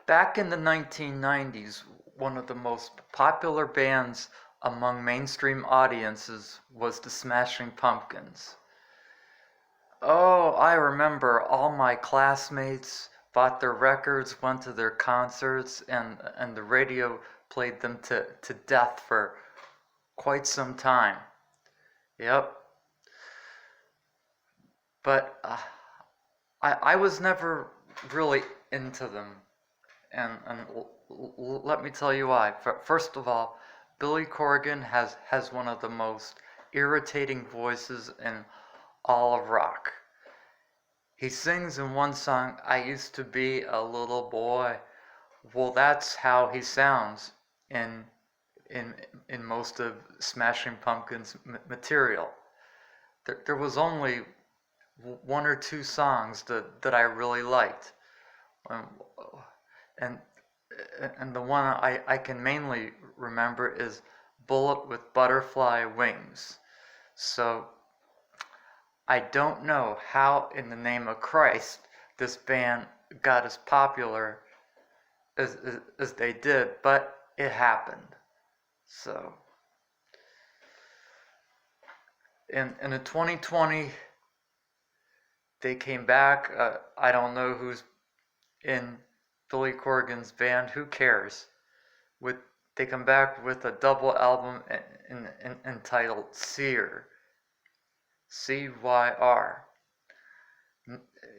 Back in the 1990s, one of the most popular bands among mainstream audiences was the Smashing Pumpkins. Oh, I remember all my classmates bought their records, went to their concerts, and the radio played them to death for quite some time. Yep. But I was never really into them. And let me tell you why. First of all, Billy Corgan has one of the most irritating voices in all of rock. He sings in one song, "I used to be a little boy." Well, that's how he sounds in in in most of Smashing Pumpkins material. There was only one or two songs that I really liked, um, and and the one I can mainly remember is "Bullet with Butterfly Wings." So I don't know how in the name of Christ this band got as popular as they did, but it happened. So in the 2020, they came back. I don't know who's in Billy Corgan's band. Who cares? With They come back with a double album entitled Cyr, CYR.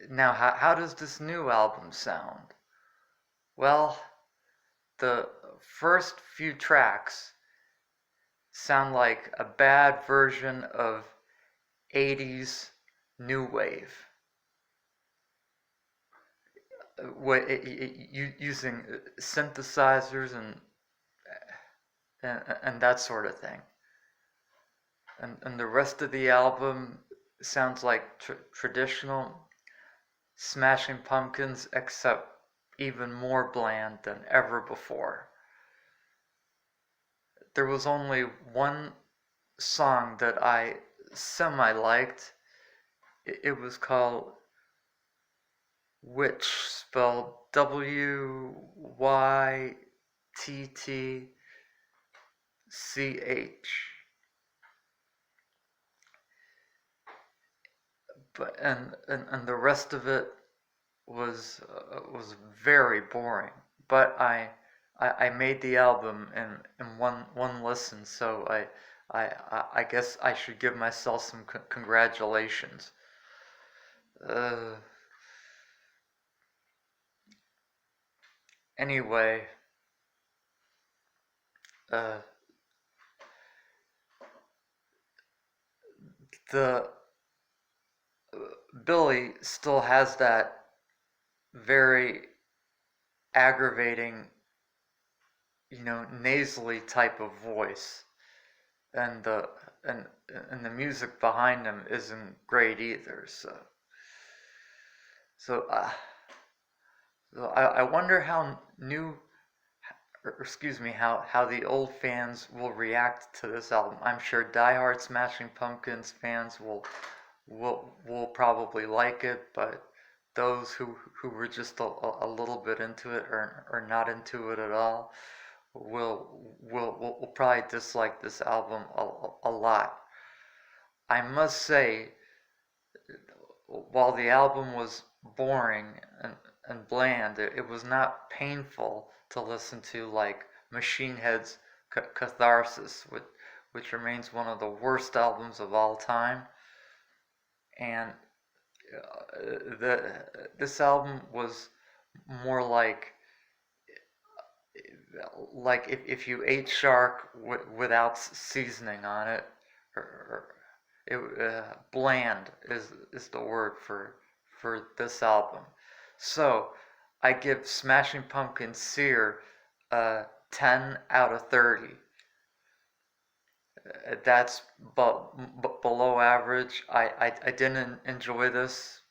Now, how does this new album sound? Well, the first few tracks sound like a bad version of 80s new wave, using synthesizers and that sort of thing. And the rest of the album sounds like traditional Smashing Pumpkins, except even more bland than ever before. There was only one song that I semi liked. It was called Witch, spelled WYTTCH. But and the rest of it was very boring. But I made the album in one listen, so I guess I should give myself some congratulations. Uh, anyway, uh, the Billy still has that very aggravating, nasally type of voice, and the music behind him isn't great either. So so I wonder how excuse me, how the old fans will react to this album. I'm sure diehard Smashing Pumpkins fans will probably like it, but those who were just a little bit into it or not into it at all will probably dislike this album a lot. I must say, while the album was boring and bland, it was not painful to listen to, like Machine Head's Catharsis, which remains one of the worst albums of all time. And this album was more like if you ate shark without seasoning on it, or bland is the word for this album. So I give Smashing Pumpkins Cyr a 10 out of 30. That's below average. I didn't enjoy this,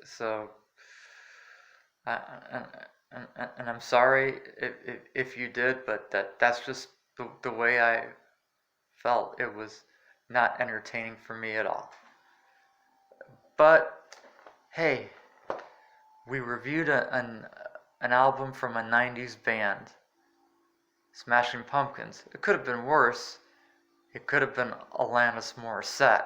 so I, and I'm sorry if you did, but that's just the way I felt. It was not entertaining for me at all. But hey, we reviewed an album from a 90s band. Smashing Pumpkins. It could have been worse. It could have been Alanis Morissette.